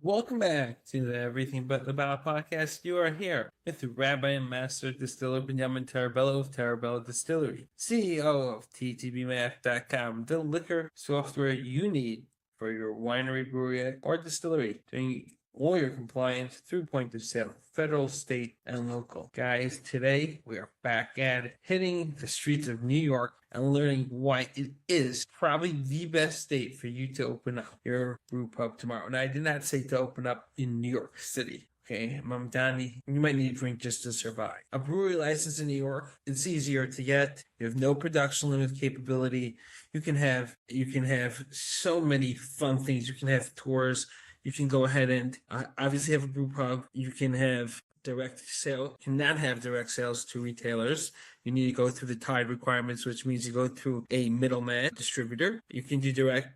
Welcome back to the Everything But the Bottle podcast. You are here with Rabbi and Master Distiller Benjamin Tarabello of Tarabello Distillery, CEO of TTBMath.com, the liquor software you need for your winery, brewery, or distillery, doing all your compliance through point of sale, federal, state, and local. Guys, today we are back at it, hitting the streets of New York and learning why it is probably the best state for you to open up your brew pub tomorrow. And I did not say to open up in New York City. Okay, Mom Donnie, you might need a drink just to survive. A brewery license in New York, it's easier to get. You have no production limit capability. You can have so many fun things. You can have tours. You can go ahead and obviously have a brew pub. You can have direct sale, cannot have direct sales to retailers. You need to go through the Tide requirements, which means you go through a middleman distributor. You can do direct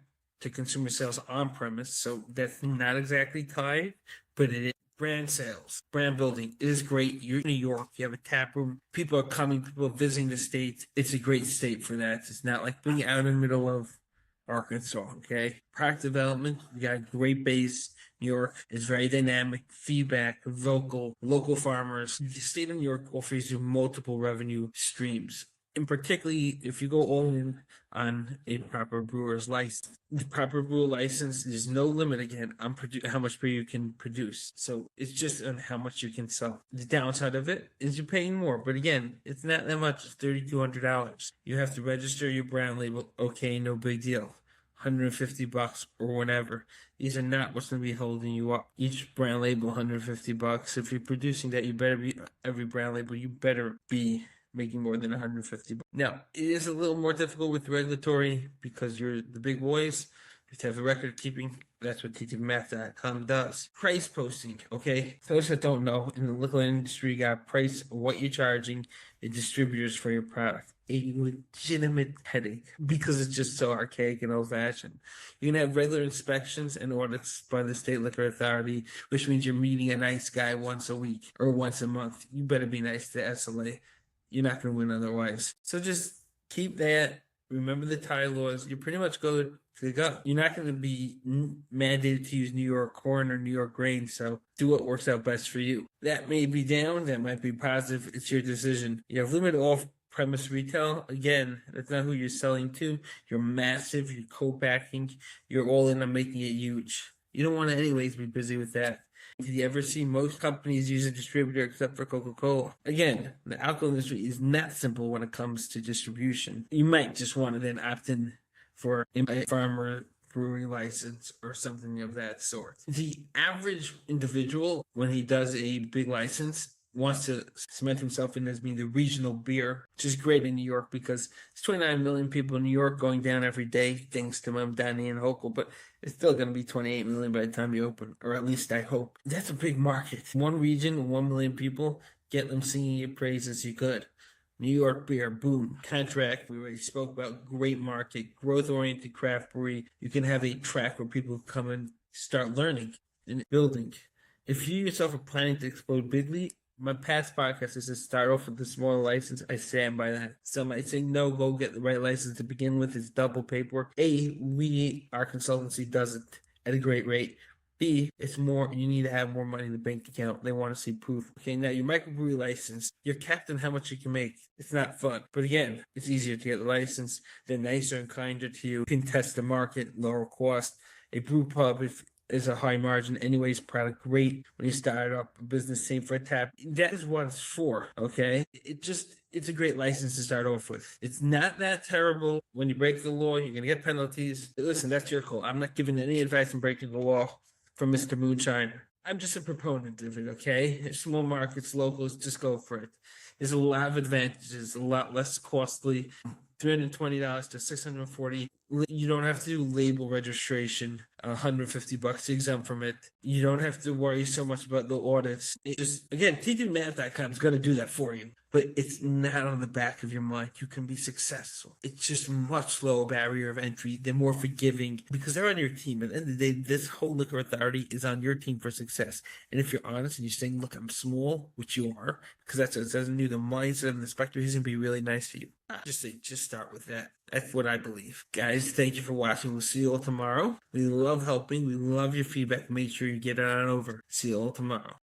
to consumer sales on premise. So that's not exactly Tide, but it is brand sales, brand building. It is great. You're in New York. You have a tap room. People are coming, people are visiting the state. It's a great state for that. It's not like being out in the middle of Arkansas, okay? Product development, you got a great base. New York is very dynamic, feedback, vocal, local farmers. The state of New York offers you multiple revenue streams. And particularly if you go all in on a proper brewer's license. The proper brewer license, there's no limit again on how much beer you can produce. So it's just on how much you can sell. The downside of it is you're paying more, but again, it's not that much. It's $3,200. You have to register your brand label. Okay, no big deal. $150 or whatever. These are not what's going to be holding you up. Each brand label, $150. If you're producing that, you better be every brand label. You better be making more than $150. Now, it is a little more difficult with regulatory because you're the big boys. You have to have a record keeping. That's what TTMath.com does. Price posting, okay? For those that don't know, in the liquor industry, you got price, what you're charging, the distributors for your product. A legitimate headache because it's just so archaic and old-fashioned. You can have regular inspections and audits by the state liquor authority, which means you're meeting a nice guy once a week or once a month. You better be nice to SLA. You're not going to win otherwise. So just keep that. Remember the Thai laws. You're pretty much good to go. You're not going to be mandated to use New York corn or New York grain. So do what works out best for you. That may be down. That might be positive. It's your decision. You have limited off-premise retail. Again, that's not who you're selling to. You're massive. You're co-packing. You're all in on making it huge. You don't want to anyways be busy with that. Did you ever see most companies use a distributor except for Coca-Cola? Again, the alcohol industry is not simple when it comes to distribution. You might just want to then opt in for a farmer brewery license or something of that sort. The average individual, when he does a big license, wants to cement himself in as being the regional beer, which is great in New York because there's 29 million people in New York going down every day, thanks to Mom Danny and Hochul, but it's still going to be 28 million by the time you open, or at least I hope. That's a big market. One region, 1 million people, get them singing your praises you could. New York beer, boom. Contract, we already spoke about. Great market, growth-oriented craft brewery. You can have a track where people come and start learning and building. If you yourself are planning to explode bigly, my past podcast is to start off with the smaller license. I stand by that. Some might say, no, go get the right license to begin with. It's double paperwork. A, our consultancy does it at a great rate. B, it's more, you need to have more money in the bank account. They want to see proof. Okay, now your microbrewery license, you're capped on how much you can make. It's not fun. But again, it's easier to get the license. They're nicer and kinder to you. You can test the market, lower cost. A brew pub, if is a high margin anyways product, great when you start up a business, same for a tap. That is what it's for, okay? It's a great license to start off with. It's not that terrible. When you break the law, you're gonna get penalties. Listen, that's your call. I'm not giving any advice on breaking the law from Mr. Moonshine. I'm just a proponent of it, okay? Small markets, locals, just go for it. There's a lot of advantages, a lot less costly. $320 to $640. You don't have to do label registration. $150 exempt from it. You don't have to worry so much about the audits. It just, again, TTMath.com is going to do that for you, but it's not on the back of your mind. You can be successful. It's just much lower barrier of entry. They're more forgiving because they're on your team. At the end of the day, this whole liquor authority is on your team for success. And if you're honest and you're saying, look, I'm small, which you are, because that's what it says in you, the mindset of the inspector, he's going to be really nice to you. Just start with that. That's what I believe. Guys, thank you for watching. We'll see you all tomorrow. We love helping. We love your feedback. Make sure you get it on over. See you all tomorrow.